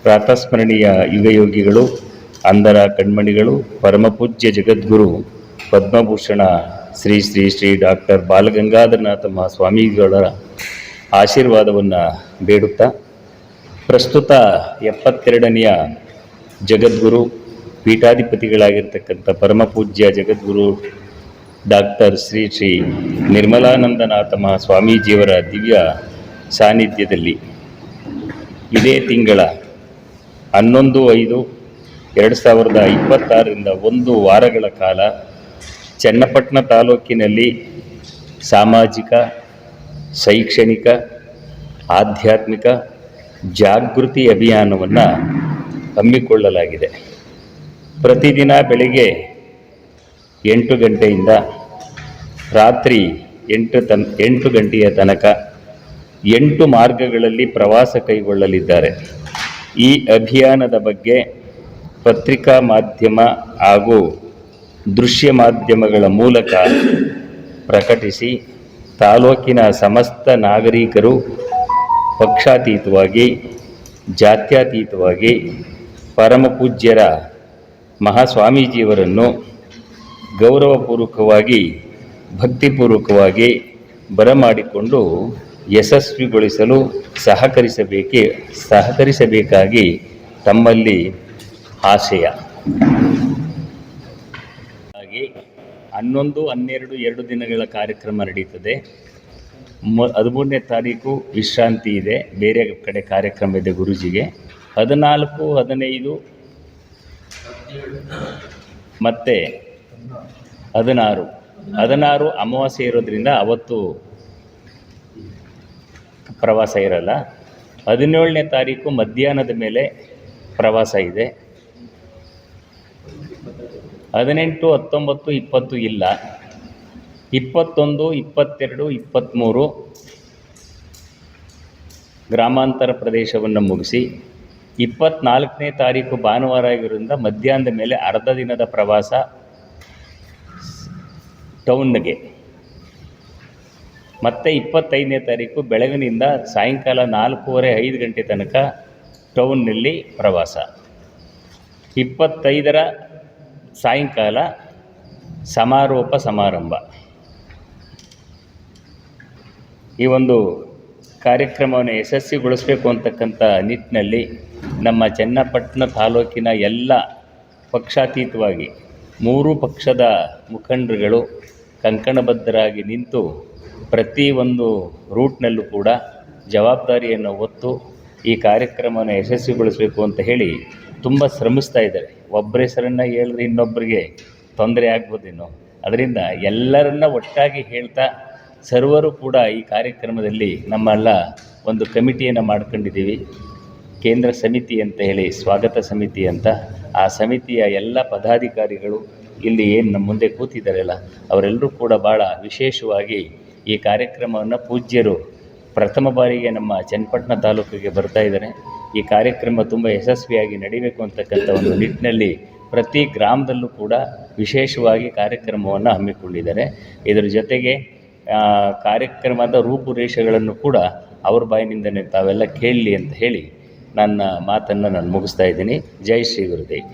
ಪ್ರಾತಸ್ಮರಣೀಯ ಯುಗಯೋಗಿಗಳು, ಅಂಧರ ಕಣ್ಮಣಿಗಳು, ಪರಮಪೂಜ್ಯ ಜಗದ್ಗುರು ಪದ್ಮಭೂಷಣ ಶ್ರೀ ಶ್ರೀ ಶ್ರೀ ಡಾಕ್ಟರ್ ಬಾಲಗಂಗಾಧರನಾಥ ಮಹಾಸ್ವಾಮಿಗಳ ಆಶೀರ್ವಾದವನ್ನು ಬೇಡುತ್ತಾ, ಪ್ರಸ್ತುತ 72ನೆಯ ಜಗದ್ಗುರು ಪೀಠಾಧಿಪತಿಗಳಾಗಿರ್ತಕ್ಕಂಥ ಪರಮಪೂಜ್ಯ ಜಗದ್ಗುರು ಡಾಕ್ಟರ್ ಶ್ರೀ ಶ್ರೀ ನಿರ್ಮಲಾನಂದನಾಥ ಮಹಾಸ್ವಾಮೀಜಿಯವರ ದಿವ್ಯ ಸಾನ್ನಿಧ್ಯದಲ್ಲಿ ಇದೇ ತಿಂಗಳ 11/5/2026ರಿಂದ 1 ವಾರಗಳ ಕಾಲ ಚನ್ನಪಟ್ಟಣ ತಾಲೂಕಿನಲ್ಲಿ ಸಾಮಾಜಿಕ, ಶೈಕ್ಷಣಿಕ, ಆಧ್ಯಾತ್ಮಿಕ ಜಾಗೃತಿ ಅಭಿಯಾನವನ್ನು ಹಮ್ಮಿಕೊಳ್ಳಲಾಗಿದೆ. ಪ್ರತಿದಿನ ಬೆಳಿಗ್ಗೆ 8 ಗಂಟೆಯಿಂದ ರಾತ್ರಿ 8 ಗಂಟೆಯ ತನಕ 8 ಮಾರ್ಗಗಳಲ್ಲಿ ಪ್ರವಾಸ ಕೈಗೊಳ್ಳಲಿದ್ದಾರೆ. ಈ ಅಭಿಯಾನದ ಬಗ್ಗೆ ಪತ್ರಿಕಾ ಮಾಧ್ಯಮ ಹಾಗೂ ದೃಶ್ಯ ಮಾಧ್ಯಮಗಳ ಮೂಲಕ ಪ್ರಕಟಿಸಿ, ತಾಲೂಕಿನ ಸಮಸ್ತ ನಾಗರಿಕರು ಪಕ್ಷಾತೀತವಾಗಿ, ಜಾತ್ಯತೀತವಾಗಿ ಪರಮಪೂಜ್ಯರ ಮಹಾಸ್ವಾಮೀಜಿಯವರನ್ನು ಗೌರವಪೂರ್ವಕವಾಗಿ, ಭಕ್ತಿಪೂರ್ವಕವಾಗಿ ಬರಮಾಡಿಕೊಂಡು ಯಶಸ್ವಿಗೊಳಿಸಲು ಸಹಕರಿಸಬೇಕಾಗಿ ತಮ್ಮಲ್ಲಿ ಆಶಯ. ಹಾಗೆ 11, 12 2 ದಿನಗಳ ಕಾರ್ಯಕ್ರಮ ನಡೀತದೆ. 13ನೇ ತಾರೀಕು ವಿಶ್ರಾಂತಿ ಇದೆ, ಬೇರೆ ಕಡೆ ಕಾರ್ಯಕ್ರಮ ಇದೆ ಗುರೂಜಿಗೆ. 14, 15 ಮತ್ತು 16 ಅಮಾವಾಸ್ಯೆ ಇರೋದ್ರಿಂದ ಅವತ್ತು ಪ್ರವಾಸ ಇರಲ್ಲ. 17ನೇ ತಾರೀಕು ಮಧ್ಯಾಹ್ನದ ಮೇಲೆ ಪ್ರವಾಸ ಇದೆ. 18, 19, 20 ಇಲ್ಲ. 21, 22, 23 ಗ್ರಾಮಾಂತರ ಪ್ರದೇಶವನ್ನು ಮುಗಿಸಿ 24ನೇ ತಾರೀಕು ಭಾನುವಾರ ಆಗಿರೋದ್ರಿಂದ ಮಧ್ಯಾಹ್ನದ ಮೇಲೆ ಅರ್ಧ ದಿನದ ಪ್ರವಾಸ ಟೌನ್ಗೆ. ಮತ್ತು 25ನೇ ತಾರೀಕು ಬೆಳಗಿನಿಂದ ಸಾಯಂಕಾಲ 4:30-5 ಗಂಟೆ ತನಕ ಟೌನ್ನಲ್ಲಿ ಪ್ರವಾಸ. 25ರ ಸಾಯಂಕಾಲ ಸಮಾರೋಪ ಸಮಾರಂಭ. ಈ ಒಂದು ಕಾರ್ಯಕ್ರಮವನ್ನು ಯಶಸ್ವಿಗೊಳಿಸಬೇಕು ಅಂತಕ್ಕಂಥ ನಿಟ್ಟಿನಲ್ಲಿ ನಮ್ಮ ಚನ್ನಪಟ್ಟಣ ತಾಲೂಕಿನ ಎಲ್ಲ ಪಕ್ಷಾತೀತವಾಗಿ 3 ಪಕ್ಷದ ಮುಖಂಡರುಗಳು ಕಂಕಣಬದ್ಧರಾಗಿ ನಿಂತು ಪ್ರತಿಯೊಂದು ರೂಟ್ನಲ್ಲೂ ಕೂಡ ಜವಾಬ್ದಾರಿಯನ್ನು ಹೊತ್ತು ಈ ಕಾರ್ಯಕ್ರಮವನ್ನು ಯಶಸ್ವಿಗೊಳಿಸಬೇಕು ಅಂತ ಹೇಳಿ ತುಂಬ ಶ್ರಮಿಸ್ತಾ ಇದ್ದಾರೆ. ಒಬ್ಬರ ಹೆಸರನ್ನು ಹೇಳಿದ್ರೆ ಇನ್ನೊಬ್ಬರಿಗೆ ತೊಂದರೆ ಆಗ್ಬೋದೇನೋ, ಅದರಿಂದ ಎಲ್ಲರನ್ನ ಒಟ್ಟಾಗಿ ಹೇಳ್ತಾ ಸರ್ವರು ಕೂಡ ಈ ಕಾರ್ಯಕ್ರಮದಲ್ಲಿ ನಮ್ಮೆಲ್ಲ ಒಂದು ಕಮಿಟಿಯನ್ನು ಮಾಡ್ಕೊಂಡಿದ್ದೀವಿ. ಕೇಂದ್ರ ಸಮಿತಿ ಅಂತ ಹೇಳಿ, ಸ್ವಾಗತ ಸಮಿತಿ ಅಂತ. ಆ ಸಮಿತಿಯ ಎಲ್ಲ ಪದಾಧಿಕಾರಿಗಳು ಇಲ್ಲಿ ಏನು ನಮ್ಮ ಮುಂದೆ ಕೂತಿದ್ದಾರಲ್ಲ, ಅವರೆಲ್ಲರೂ ಕೂಡ ಭಾಳ ವಿಶೇಷವಾಗಿ ಈ ಕಾರ್ಯಕ್ರಮವನ್ನು ಪೂಜ್ಯರು ಪ್ರಥಮ ಬಾರಿಗೆ ನಮ್ಮ ಚನ್ನಪಟ್ಟಣ ತಾಲೂಕಿಗೆ ಬರ್ತಾ ಇದ್ದಾರೆ. ಈ ಕಾರ್ಯಕ್ರಮ ತುಂಬ ಯಶಸ್ವಿಯಾಗಿ ನಡೀಬೇಕು ಅಂತಕ್ಕಂಥ ಒಂದು ನಿಟ್ಟಿನಲ್ಲಿ ಪ್ರತಿ ಗ್ರಾಮದಲ್ಲೂ ಕೂಡ ವಿಶೇಷವಾಗಿ ಕಾರ್ಯಕ್ರಮವನ್ನು ಹಮ್ಮಿಕೊಂಡಿದ್ದಾರೆ. ಇದರ ಜೊತೆಗೆ ಕಾರ್ಯಕ್ರಮದ ರೂಪುರೇಷೆಗಳನ್ನು ಕೂಡ ಅವ್ರ ಬಾಯಿನಿಂದಲೇ ತಾವೆಲ್ಲ ಕೇಳಲಿ ಅಂತ ಹೇಳಿ ನನ್ನ ಮಾತನ್ನು ನಾನು ಮುಗಿಸ್ತಾ ಇದ್ದೀನಿ. ಜೈ ಶ್ರೀ ಗುರುದೇವ್.